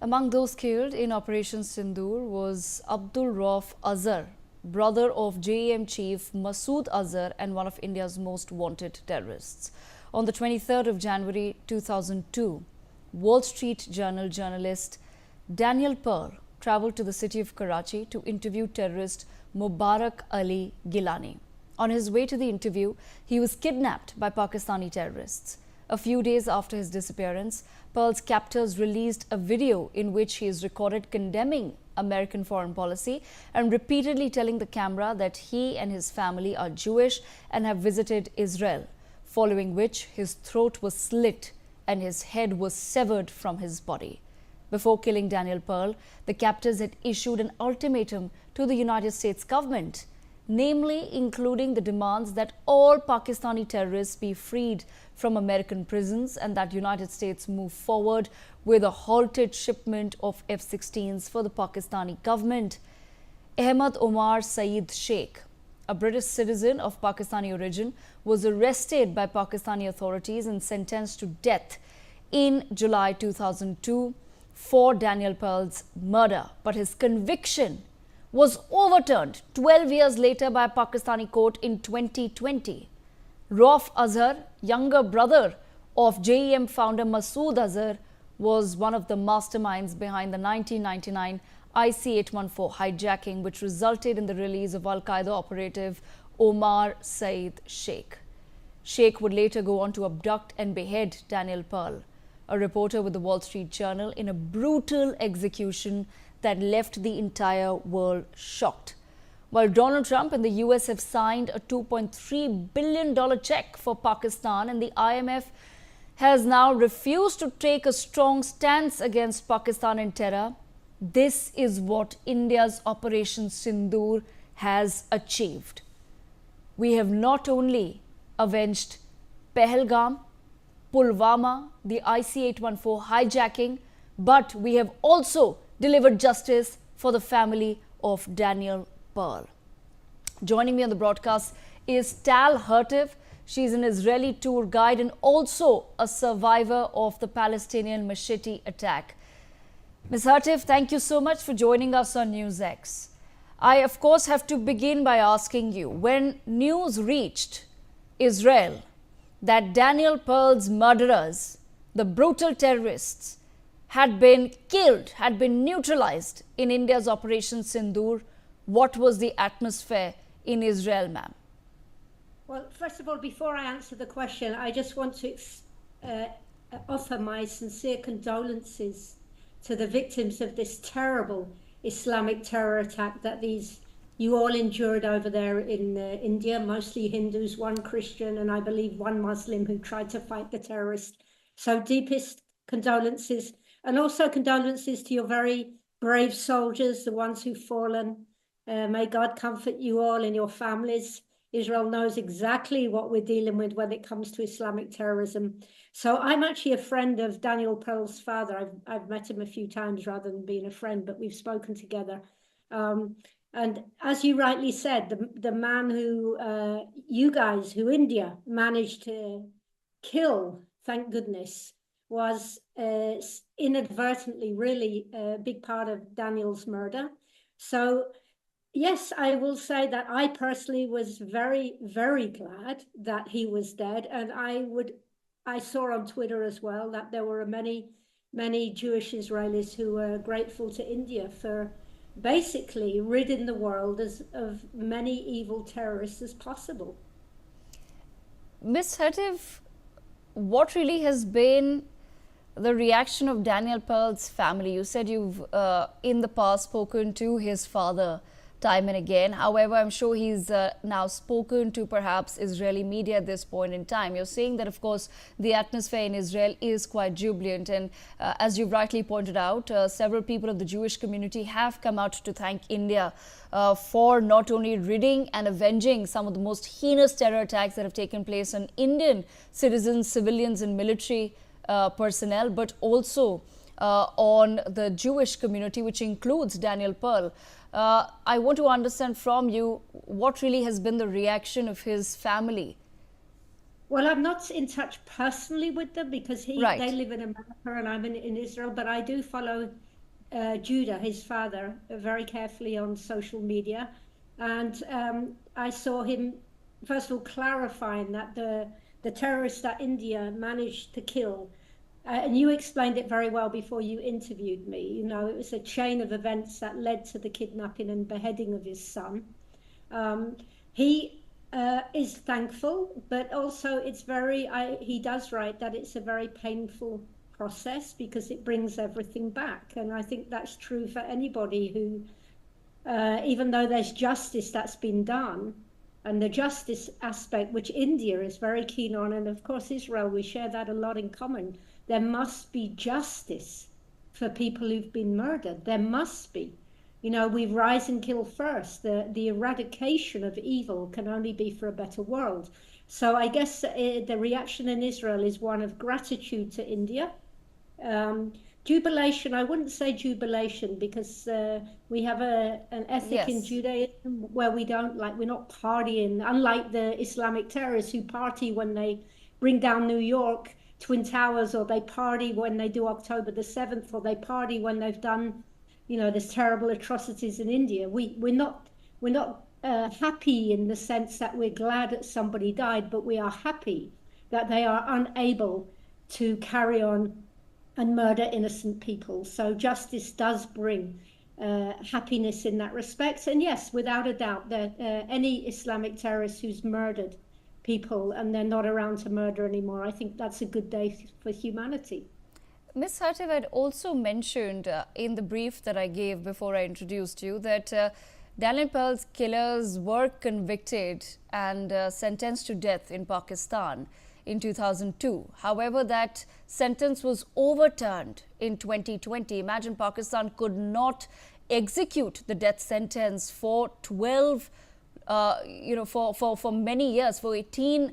Among those killed in Operation Sindoor was Abdul Rauf Azhar, brother of JEM chief Masood Azhar and one of India's most wanted terrorists. On the 23rd of January 2002, Wall Street Journal journalist Daniel Pearl travelled to the city of Karachi to interview terrorist Mubarak Ali Gilani. On his way to the interview, he was kidnapped by Pakistani terrorists. A few days after his disappearance, Pearl's captors released a video in which he is recorded condemning American foreign policy and repeatedly telling the camera that he and his family are Jewish and have visited Israel, following which his throat was slit and his head was severed from his body. Before killing Daniel Pearl, the captors had issued an ultimatum to the United States government, namely including the demands that all Pakistani terrorists be freed from American prisons and that United States move forward with a halted shipment of F-16s for the Pakistani government. Ahmad Omar Sheikh, a British citizen of Pakistani origin, was arrested by Pakistani authorities and sentenced to death in July 2002 for Daniel Pearl's murder, but his conviction was overturned 12 years later by a Pakistani court in 2020. Rauf Azhar, younger brother of JEM founder Masood Azhar, was one of the masterminds behind the 1999 IC-814 hijacking, which resulted in the release of Al-Qaeda operative Omar Sheikh. Sheikh would later go on to abduct and behead Daniel Pearl, a reporter with the Wall Street Journal, in a brutal execution that left the entire world shocked. While Donald Trump and the US have signed a $2.3 billion check for Pakistan, and the IMF has now refused to take a strong stance against Pakistan and terror, this is what India's Operation Sindoor has achieved. We have not only avenged Pahalgam, Pulwama, the IC-814 hijacking, but we have also delivered justice for the family of Daniel Pearl. Joining me on the broadcast is Tal Hurtuv. She's an Israeli tour guide and also a survivor of the Palestinian machete attack. Ms. Hurtuv, thank you so much for joining us on NewsX. I, of course, have to begin by asking you, when news reached Israel that Daniel Pearl's murderers, the brutal terrorists, had been killed, had been neutralized in India's Operation Sindoor, what was the atmosphere in Israel, ma'am? Well, first of all, before I answer the question, I just want to offer my sincere condolences to the victims of this terrible Islamic terror attack that you all endured over there in India, mostly Hindus, one Christian, and I believe one Muslim who tried to fight the terrorists. So deepest condolences, and also condolences to your very brave soldiers, the ones who've fallen. May God comfort you all and your families. Israel knows exactly what we're dealing with when it comes to Islamic terrorism. So I'm actually a friend of Daniel Pearl's father. I've met him a few times rather than being a friend, but we've spoken together. And as you rightly said, the man who India managed to kill, thank goodness, was inadvertently really a big part of Daniel's murder. So yes, I will say that I personally was very, very glad that he was dead. And I saw on Twitter as well that there were many, many Jewish Israelis who were grateful to India for basically ridding the world of many evil terrorists as possible. Ms. Hurtuv, what really has been the reaction of Daniel Pearl's family? You said you've in the past spoken to his father time and again. However, I'm sure he's now spoken to perhaps Israeli media at this point in time. You're saying that, of course, the atmosphere in Israel is quite jubilant. And as you've rightly pointed out, several people of the Jewish community have come out to thank India for not only ridding and avenging some of the most heinous terror attacks that have taken place on Indian citizens, civilians and military personnel, but also on the Jewish community, which includes Daniel Pearl. I want to understand from you what really has been the reaction of his family. Well, I'm not in touch personally with them because they live in America and I'm in Israel, but I do follow Judah, his father, very carefully on social media. And I saw him, first of all, clarifying that the terrorists that India managed to kill, and you explained it very well before you interviewed me, you know, it was a chain of events that led to the kidnapping and beheading of his son. He is thankful, but also it's he does write that it's a very painful process because it brings everything back. And I think that's true for anybody who, even though there's justice that's been done, and the justice aspect, which India is very keen on, and of course Israel, we share that a lot in common. There must be justice for people who've been murdered. There must be. You know, we rise and kill first. The eradication of evil can only be for a better world. So I guess the reaction in Israel is one of gratitude to India. Jubilation, I wouldn't say jubilation, because we have an ethic in Judaism where we're not partying, unlike the Islamic terrorists who party when they bring down New York, Twin Towers, or they party when they do October the 7th, or they party when they've done, you know, there's terrible atrocities in India. We're not happy in the sense that we're glad that somebody died, but we are happy that they are unable to carry on and murder innocent people. So justice does bring happiness in that respect. And yes, without a doubt, that any Islamic terrorist who's murdered people and they're not around to murder anymore, I think that's a good day for humanity. Ms. Hurtuv had also mentioned in the brief that I gave before I introduced you that Daniel Pearl's killers were convicted and sentenced to death in Pakistan in 2002. However, that sentence was overturned in 2020. Imagine Pakistan could not execute the death sentence for 12, for many years, for 18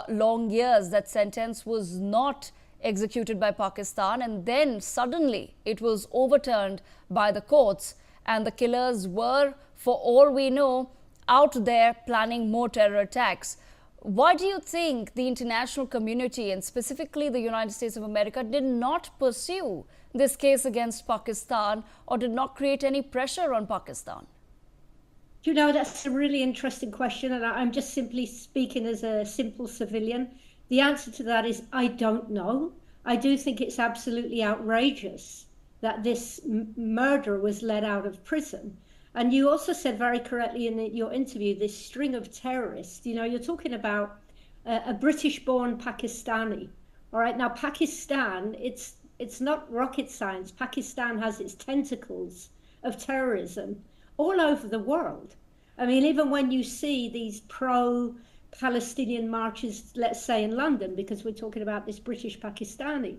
long years. That sentence was not executed by Pakistan, and then suddenly it was overturned by the courts, and the killers were, for all we know, out there planning more terror attacks. Why do you think the international community, and specifically the United States of America, did not pursue this case against Pakistan or did not create any pressure on Pakistan? You know, that's a really interesting question, and I'm just simply speaking as a simple civilian. The answer to that is I don't know. I do think it's absolutely outrageous that this murderer was let out of prison. And you also said very correctly in your interview, this string of terrorists, you know, you're talking about a British-born Pakistani. All right, now Pakistan, it's not rocket science. Pakistan has its tentacles of terrorism all over the world. I mean, even when you see these pro-Palestinian marches, let's say in London, because we're talking about this British Pakistani,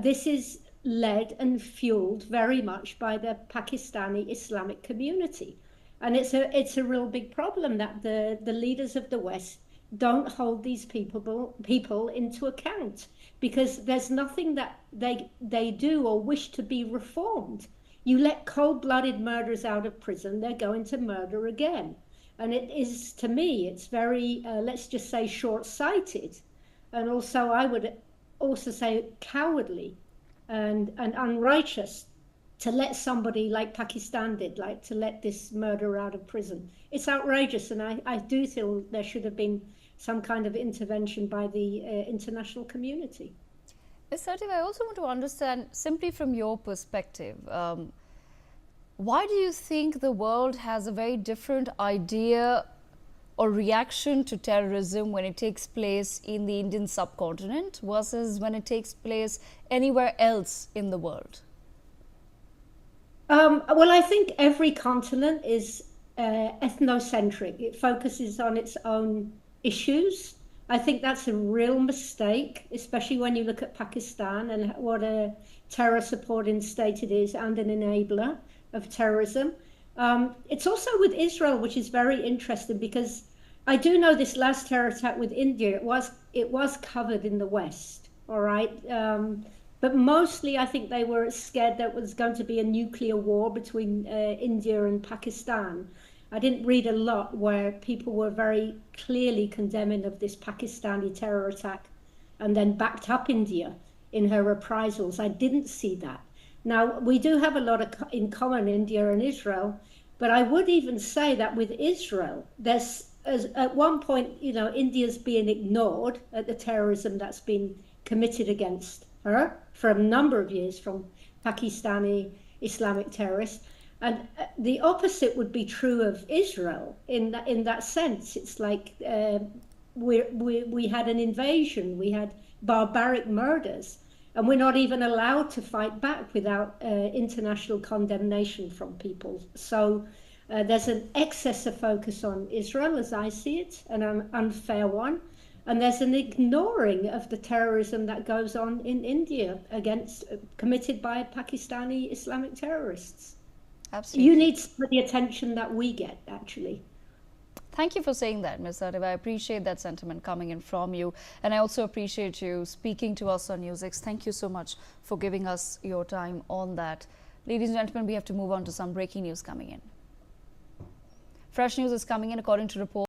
this is led and fueled very much by the Pakistani Islamic community. And it's a real big problem that the leaders of the West don't hold these people into account, because there's nothing that they do or wish to be reformed. You let cold-blooded murderers out of prison, they're going to murder again. And it is, to me, it's very, let's just say, short-sighted. And also, I would also say cowardly and unrighteous to let somebody like Pakistan did, like to let this murderer out of prison. It's outrageous, and I do feel there should have been some kind of intervention by the international community. Ms. Hurtuv, I also want to understand, simply from your perspective, why do you think the world has a very different idea or reaction to terrorism when it takes place in the Indian subcontinent versus when it takes place anywhere else in the world? Well, I think every continent is ethnocentric. It focuses on its own issues. I think that's a real mistake, especially when you look at Pakistan and what a terror supporting state it is and an enabler of terrorism. It's also with Israel, which is very interesting, because I do know this last terror attack with India, it was covered in the West, all right? But mostly I think they were scared that it was going to be a nuclear war between India and Pakistan. I didn't read a lot where people were very clearly condemning of this Pakistani terror attack and then backed up India in her reprisals. I didn't see that. Now, we do have a lot in common, India and Israel, but I would even say that with Israel, at one point, India's being ignored at the terrorism that's been committed against her for a number of years from Pakistani Islamic terrorists. And the opposite would be true of Israel in that sense. It's like we had an invasion, we had barbaric murders, and we're not even allowed to fight back without international condemnation from people. So there's an excess of focus on Israel, as I see it, and an unfair one. And there's an ignoring of the terrorism that goes on in India committed by Pakistani Islamic terrorists. Absolutely. You need the attention that we get, actually. Thank you for saying that, Ms. Arif. I appreciate that sentiment coming in from you. And I also appreciate you speaking to us on NewsX. Thank you so much for giving us your time on that. Ladies and gentlemen, we have to move on to some breaking news coming in. Fresh news is coming in according to reports.